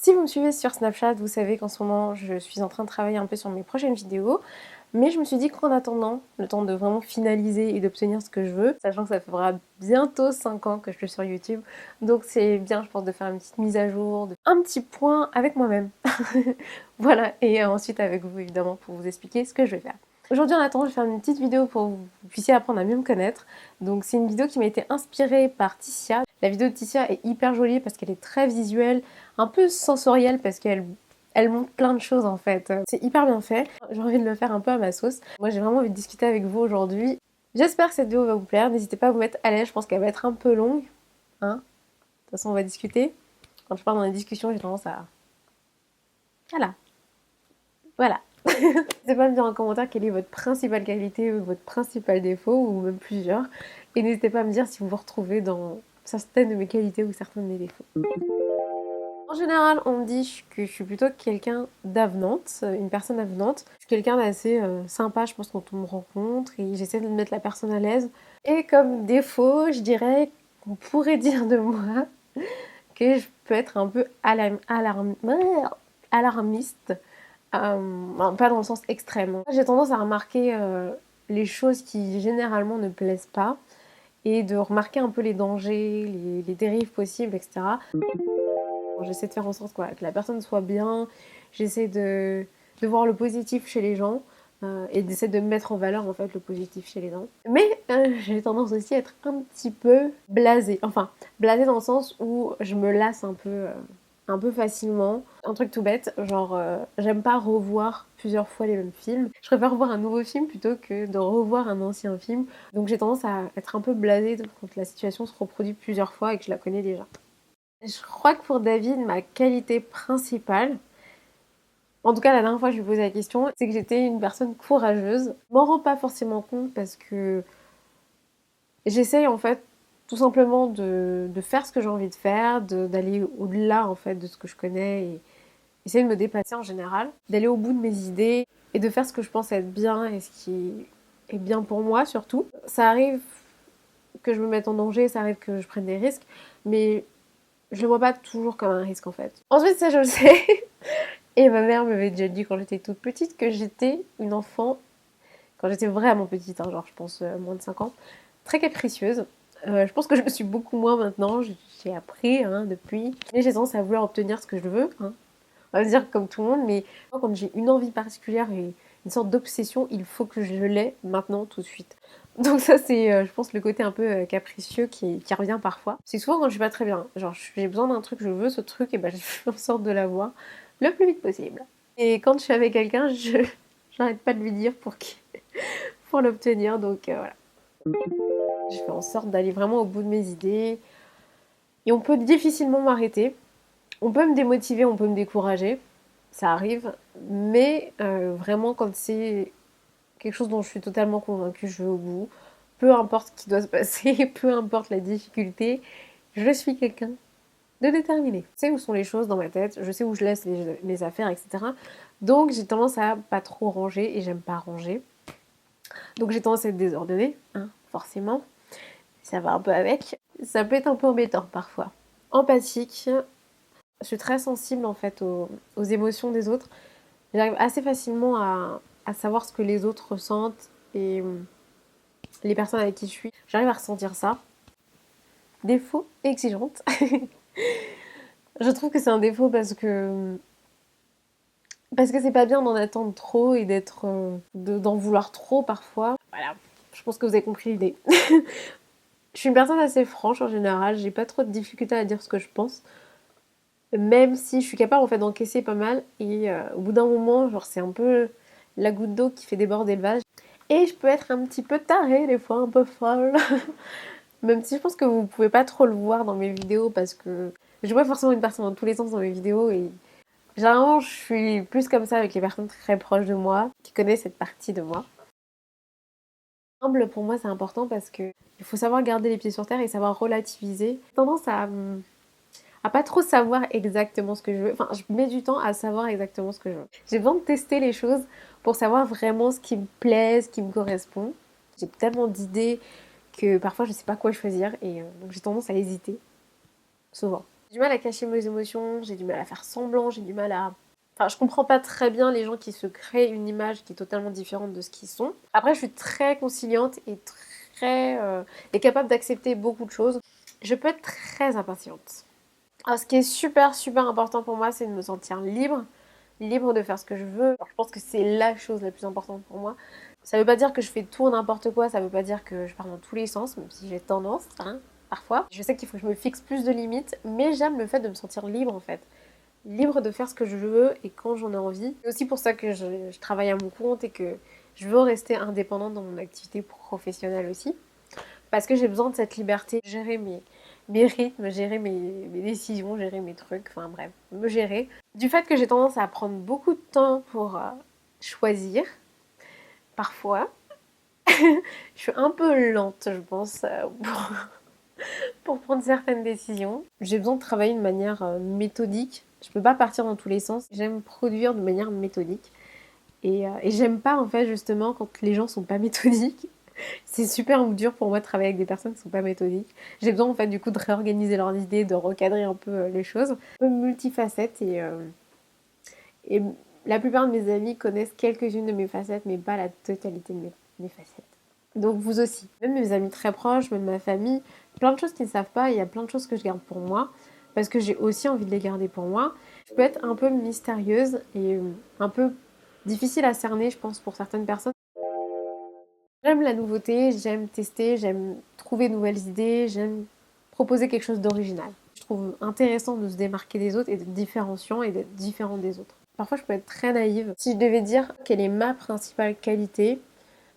Si vous me suivez sur Snapchat, vous savez qu'en ce moment, je suis en train de travailler un peu sur mes prochaines vidéos. Mais je me suis dit qu'en attendant, le temps de vraiment finaliser et d'obtenir ce que je veux, sachant que ça fera bientôt 5 ans que je suis sur YouTube, donc c'est bien, je pense, de faire une petite mise à jour, un petit point avec moi-même. Voilà, et ensuite avec vous, évidemment, pour vous expliquer ce que je vais faire. Aujourd'hui, en attendant, je vais faire une petite vidéo pour que vous puissiez apprendre à mieux me connaître. Donc c'est une vidéo qui m'a été inspirée par Ticia. La vidéo de Ticia est hyper jolie parce qu'elle est très visuelle, un peu sensorielle parce qu'elle montre plein de choses en fait. C'est hyper bien fait. J'ai envie de le faire un peu à ma sauce. Moi j'ai vraiment envie de discuter avec vous aujourd'hui. J'espère que cette vidéo va vous plaire. N'hésitez pas à vous mettre à l'aise. Je pense qu'elle va être un peu longue. Hein, de toute façon on va discuter. Quand je pars dans les discussions j'ai tendance à... Voilà. N'hésitez pas à me dire en commentaire quelle est votre principale qualité ou votre principal défaut ou même plusieurs. Et n'hésitez pas à me dire si vous vous retrouvez dans certaines de mes qualités ou certains de mes défauts. En général, on me dit que je suis plutôt quelqu'un d'avenante, une personne avenante. Je suis quelqu'un d'assez sympa, je pense, quand on me rencontre et j'essaie de mettre la personne à l'aise. Et comme défaut, je dirais qu'on pourrait dire de moi que je peux être un peu alarmiste, pas dans le sens extrême. J'ai tendance à remarquer les choses qui généralement ne plaisent pas et de remarquer un peu les dangers, les dérives possibles, etc. J'essaie de faire en sorte que la personne soit bien, j'essaie de voir le positif chez les gens et d'essayer de mettre en valeur en fait le positif chez les gens. Mais j'ai tendance aussi à être un petit peu blasée, enfin blasée dans le sens où je me lasse un peu facilement. Un truc tout bête, genre j'aime pas revoir plusieurs fois les mêmes films. Je préfère voir un nouveau film plutôt que de revoir un ancien film. Donc j'ai tendance à être un peu blasée quand la situation se reproduit plusieurs fois et que je la connais déjà. Je crois que pour David, ma qualité principale, en tout cas la dernière fois que je lui posais la question, c'est que j'étais une personne courageuse. Je m'en rends pas forcément compte parce que j'essaye en fait tout simplement de faire ce que j'ai envie de faire, d'aller au-delà en fait de ce que je connais et essayer de me dépasser en général, d'aller au bout de mes idées et de faire ce que je pense être bien et ce qui est bien pour moi surtout. Ça arrive que je me mette en danger, ça arrive que je prenne des risques, mais je le vois pas toujours comme un risque en fait. Ensuite, ça je le sais. Et ma mère m'avait déjà dit quand j'étais toute petite que j'étais une enfant, quand j'étais vraiment petite, hein, genre je pense moins de 5 ans, très capricieuse. Je pense que je me suis beaucoup moins maintenant, j'ai appris depuis. Mais j'ai tendance à vouloir obtenir ce que je veux, hein. On va dire comme tout le monde, mais quand j'ai une envie particulière et une sorte d'obsession, il faut que je l'ai maintenant, tout de suite. Donc ça c'est, je pense, le côté un peu capricieux qui revient parfois. C'est souvent quand je suis pas très bien, genre j'ai besoin d'un truc, je veux ce truc, et ben je fais en sorte de l'avoir le plus vite possible. Et quand je suis avec quelqu'un, j'arrête pas de lui dire pour l'obtenir, donc voilà. Je fais en sorte d'aller vraiment au bout de mes idées. Et on peut difficilement m'arrêter. On peut me démotiver, on peut me décourager. Ça arrive. Mais vraiment, quand c'est quelque chose dont je suis totalement convaincue, je vais au bout. Peu importe ce qui doit se passer, peu importe la difficulté, je suis quelqu'un de déterminé. Je sais où sont les choses dans ma tête, je sais où je laisse les affaires, etc. Donc j'ai tendance à pas trop ranger et j'aime pas ranger. Donc j'ai tendance à être désordonnée, hein, forcément. Ça va un peu avec. Ça peut être un peu embêtant parfois. Empathique, je suis très sensible en fait aux émotions des autres. J'arrive assez facilement à savoir ce que les autres ressentent et les personnes avec qui je suis. J'arrive à ressentir ça. Défaut, exigeante. Je trouve que c'est un défaut parce que c'est pas bien d'en attendre trop et d'en vouloir trop parfois. Voilà, je pense que vous avez compris l'idée. Je suis une personne assez franche en général, j'ai pas trop de difficultés à dire ce que je pense. Même si je suis capable en fait d'encaisser pas mal et au bout d'un moment, genre c'est un peu la goutte d'eau qui fait déborder le vase. Et je peux être un petit peu tarée des fois, un peu folle. Même si je pense que vous pouvez pas trop le voir dans mes vidéos parce que je vois forcément une personne dans tous les sens dans mes vidéos et généralement je suis plus comme ça avec les personnes très proches de moi qui connaissent cette partie de moi. Humble pour moi c'est important parce que il faut savoir garder les pieds sur terre et savoir relativiser. J'ai tendance à pas trop savoir exactement ce que je veux. Enfin, je mets du temps à savoir exactement ce que je veux. J'ai besoin de tester les choses pour savoir vraiment ce qui me plaît, ce qui me correspond. J'ai tellement d'idées que parfois je sais pas quoi choisir et donc j'ai tendance à hésiter, souvent. J'ai du mal à cacher mes émotions, j'ai du mal à faire semblant, j'ai du mal à... Enfin, je comprends pas très bien les gens qui se créent une image qui est totalement différente de ce qu'ils sont. Après, je suis très conciliante et très... et capable d'accepter beaucoup de choses. Je peux être très impatiente. Alors, ce qui est super, super important pour moi, c'est de me sentir libre. Libre de faire ce que je veux. Alors, je pense que c'est la chose la plus importante pour moi. Ça veut pas dire que je fais tout n'importe quoi, ça veut pas dire que je pars dans tous les sens, même si j'ai tendance, hein, parfois. Je sais qu'il faut que je me fixe plus de limites, mais j'aime le fait de me sentir libre en fait. Libre de faire ce que je veux et quand j'en ai envie. C'est aussi pour ça que je travaille à mon compte et que je veux rester indépendante dans mon activité professionnelle aussi. Parce que j'ai besoin de cette liberté, gérer mes rythmes, gérer mes décisions, gérer mes trucs, enfin bref, me gérer. Du fait que j'ai tendance à prendre beaucoup de temps pour choisir, parfois, je suis un peu lente, je pense, pour prendre certaines décisions. J'ai besoin de travailler de manière méthodique. Je peux pas partir dans tous les sens. J'aime produire de manière méthodique. Et j'aime pas, en fait, justement, quand les gens sont pas méthodiques. C'est super dur pour moi de travailler avec des personnes qui sont pas méthodiques. J'ai besoin, en fait, du coup, de réorganiser leurs idées, de recadrer un peu les choses. Un peu multifacette et la plupart de mes amis connaissent quelques-unes de mes facettes, mais pas la totalité de mes facettes. Donc vous aussi. Même mes amis très proches, même ma famille, plein de choses qu'ils ne savent pas, il y a plein de choses que je garde pour moi, parce que j'ai aussi envie de les garder pour moi. Je peux être un peu mystérieuse et un peu difficile à cerner, je pense, pour certaines personnes. J'aime la nouveauté, j'aime tester, j'aime trouver de nouvelles idées, j'aime proposer quelque chose d'original. Je trouve intéressant de se démarquer des autres et d'être différenciant et d'être différent des autres. Parfois, je peux être très naïve. Si je devais dire quelle est ma principale qualité,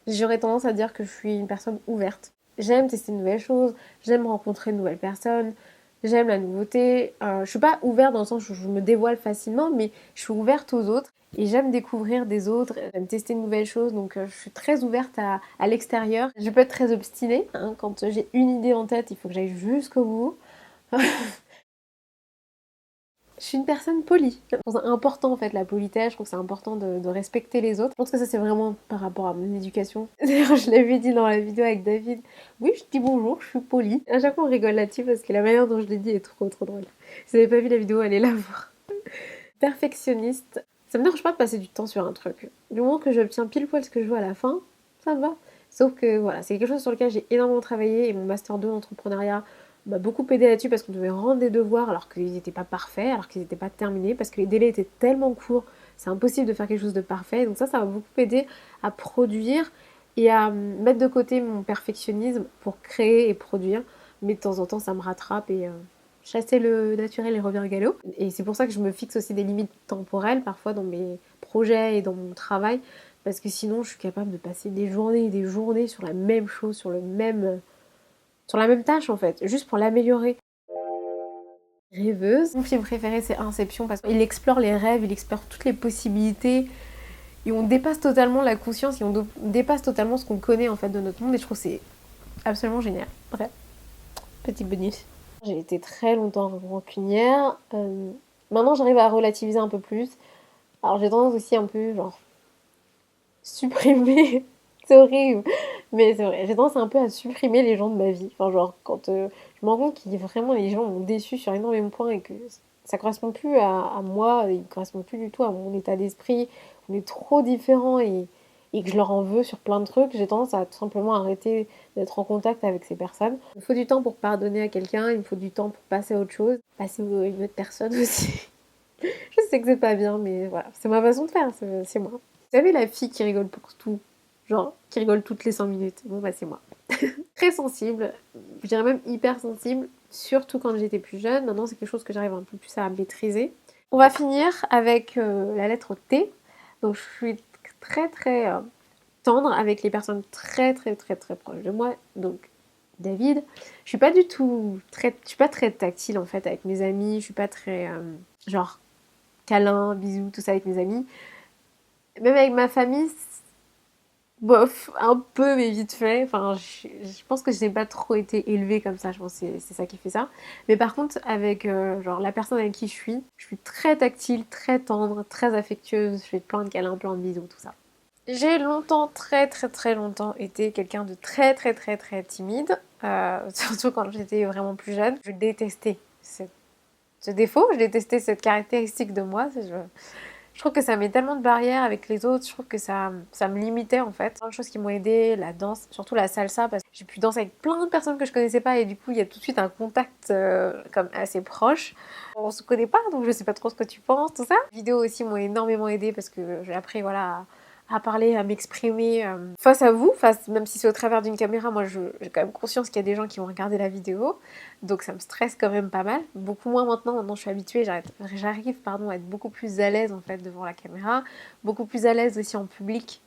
j'aurais tendance à dire que je suis une personne ouverte. J'aime tester de nouvelles choses, j'aime rencontrer de nouvelles personnes, j'aime la nouveauté. Je suis pas ouverte dans le sens où je me dévoile facilement, mais je suis ouverte aux autres et j'aime découvrir des autres, j'aime tester de nouvelles choses, donc je suis très ouverte à l'extérieur. Je peux être très obstinée, hein, quand j'ai une idée en tête, il faut que j'aille jusqu'au bout. Je suis une personne polie. Je trouve ça important en fait la politesse, je trouve que c'est important de respecter les autres. Je pense que ça c'est vraiment par rapport à mon éducation. D'ailleurs je l'avais dit dans la vidéo avec David. Oui je dis bonjour, je suis polie. À chaque fois on rigole là-dessus parce que la manière dont je l'ai dit est trop trop drôle. Si vous n'avez pas vu la vidéo, allez la voir. Perfectionniste. Ça me dérange pas de passer du temps sur un truc. Du moment que j'obtiens pile poil ce que je veux à la fin, ça me va. Sauf que voilà, c'est quelque chose sur lequel j'ai énormément travaillé et mon master 2 d'entrepreneuriat m'a beaucoup aidé là-dessus parce qu'on devait rendre des devoirs alors qu'ils n'étaient pas parfaits, alors qu'ils n'étaient pas terminés, parce que les délais étaient tellement courts, c'est impossible de faire quelque chose de parfait. Donc ça m'a beaucoup aidé à produire et à mettre de côté mon perfectionnisme pour créer et produire. Mais de temps en temps, ça me rattrape et chasser le naturel et revient au galop. Et c'est pour ça que je me fixe aussi des limites temporelles parfois dans mes projets et dans mon travail, parce que sinon je suis capable de passer des journées et des journées sur la même chose, sur la même tâche en fait, juste pour l'améliorer. Rêveuse. Mon film préféré c'est Inception parce qu'il explore les rêves, il explore toutes les possibilités et on dépasse totalement la conscience et on dépasse totalement ce qu'on connaît en fait de notre monde et je trouve que c'est absolument génial. Bref, petit bonus. J'ai été très longtemps rancunière. Maintenant j'arrive à relativiser un peu plus. Alors j'ai tendance aussi un peu genre supprimer. C'est horrible, mais c'est vrai. J'ai tendance un peu à supprimer les gens de ma vie. Enfin, genre, quand je me rends compte que vraiment les gens m'ont déçu sur énormément de points et que ça correspond plus à moi, il ne correspond plus du tout à mon état d'esprit, on est trop différents et que je leur en veux sur plein de trucs, j'ai tendance à tout simplement arrêter d'être en contact avec ces personnes. Il me faut du temps pour pardonner à quelqu'un, il me faut du temps pour passer à autre chose, passer à une autre personne aussi. Je sais que c'est pas bien, mais voilà, c'est ma façon de faire, c'est moi. Vous savez, la fille qui rigole pour tout, genre qui rigole toutes les 5 minutes, bon bah c'est moi. Très sensible, je dirais même hyper sensible, surtout quand j'étais plus jeune. Maintenant, c'est quelque chose que j'arrive un peu plus à maîtriser. On va finir avec la lettre T. Donc, je suis très très tendre avec les personnes très très très très proches de moi. Donc, David, je suis pas du tout je suis pas très tactile en fait avec mes amis. Je suis pas très genre câlin, bisous, tout ça avec mes amis. Même avec ma famille, bof, un peu, mais vite fait. Enfin, je pense que je n'ai pas trop été élevée comme ça. Je pense que c'est ça qui fait ça. Mais par contre, avec genre la personne avec qui je suis très tactile, très tendre, très affectueuse. Je fais plein de câlins, plein de bisous, tout ça. J'ai longtemps, très très très longtemps, été quelqu'un de très très très très timide. Surtout quand j'étais vraiment plus jeune. Je détestais ce défaut, je détestais cette caractéristique de moi. Je trouve que ça met tellement de barrières avec les autres, je trouve que ça me limitait en fait. Plein de choses qui m'ont aidé, la danse, surtout la salsa, parce que j'ai pu danser avec plein de personnes que je connaissais pas et du coup il y a tout de suite un contact comme assez proche. On se connaît pas donc je sais pas trop ce que tu penses, tout ça. Les vidéos aussi m'ont énormément aidé parce que j'ai appris voilà à parler, à m'exprimer face à vous, même si c'est au travers d'une caméra, moi j'ai quand même conscience qu'il y a des gens qui vont regarder la vidéo, donc ça me stresse quand même pas mal, beaucoup moins maintenant je suis habituée, j'arrive à être beaucoup plus à l'aise en fait devant la caméra, beaucoup plus à l'aise aussi en public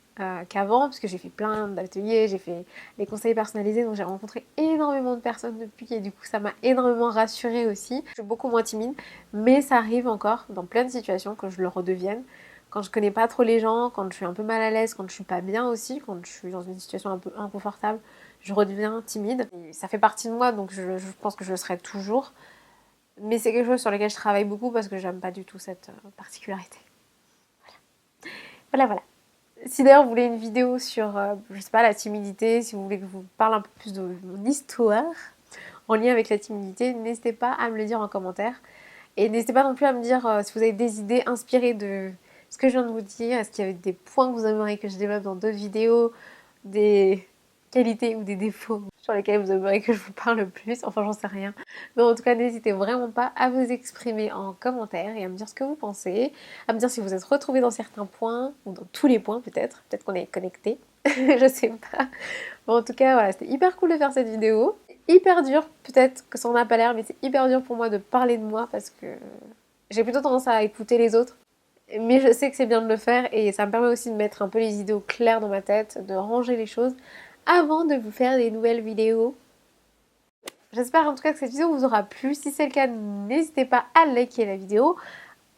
qu'avant, parce que j'ai fait plein d'ateliers, j'ai fait les conseils personnalisés, donc j'ai rencontré énormément de personnes depuis, et du coup ça m'a énormément rassurée aussi. Je suis beaucoup moins timide, mais ça arrive encore dans plein de situations que je le redevienne. Quand je connais pas trop les gens, quand je suis un peu mal à l'aise, quand je suis pas bien aussi, quand je suis dans une situation un peu inconfortable, je redeviens timide. Et ça fait partie de moi, donc je pense que je le serai toujours. Mais c'est quelque chose sur lequel je travaille beaucoup parce que j'aime pas du tout cette particularité. Voilà. Si d'ailleurs vous voulez une vidéo sur, je sais pas, la timidité, si vous voulez que je vous parle un peu plus de mon histoire en lien avec la timidité, n'hésitez pas à me le dire en commentaire. Et n'hésitez pas non plus à me dire si vous avez des idées inspirées de ce que je viens de vous dire. Est-ce qu'il y avait des points que vous aimeriez que je développe dans d'autres vidéos, des qualités ou des défauts sur lesquels vous aimeriez que je vous parle plus. Enfin, j'en sais rien. Mais en tout cas, n'hésitez vraiment pas à vous exprimer en commentaire et à me dire ce que vous pensez, à me dire si vous êtes retrouvés dans certains points ou dans tous les points peut-être. Peut-être qu'on est connectés. Je sais pas. Bon, en tout cas, voilà, c'était hyper cool de faire cette vidéo. Hyper dur, peut-être que ça en a pas l'air, mais c'est hyper dur pour moi de parler de moi parce que j'ai plutôt tendance à écouter les autres. Mais je sais que c'est bien de le faire et ça me permet aussi de mettre un peu les idées au clair dans ma tête, de ranger les choses avant de vous faire des nouvelles vidéos. J'espère en tout cas que cette vidéo vous aura plu. Si c'est le cas, n'hésitez pas à liker la vidéo,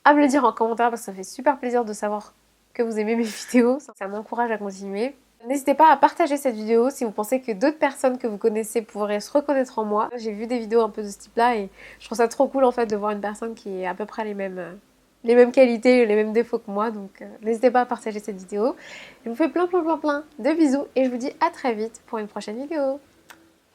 à me le dire en commentaire parce que ça fait super plaisir de savoir que vous aimez mes vidéos. Ça m'encourage à continuer. N'hésitez pas à partager cette vidéo si vous pensez que d'autres personnes que vous connaissez pourraient se reconnaître en moi. J'ai vu des vidéos un peu de ce type-là et je trouve ça trop cool en fait de voir une personne qui a à peu près les mêmes qualités, les mêmes défauts que moi. Donc n'hésitez pas à partager cette vidéo. Je vous fais plein de bisous et je vous dis à très vite pour une prochaine vidéo.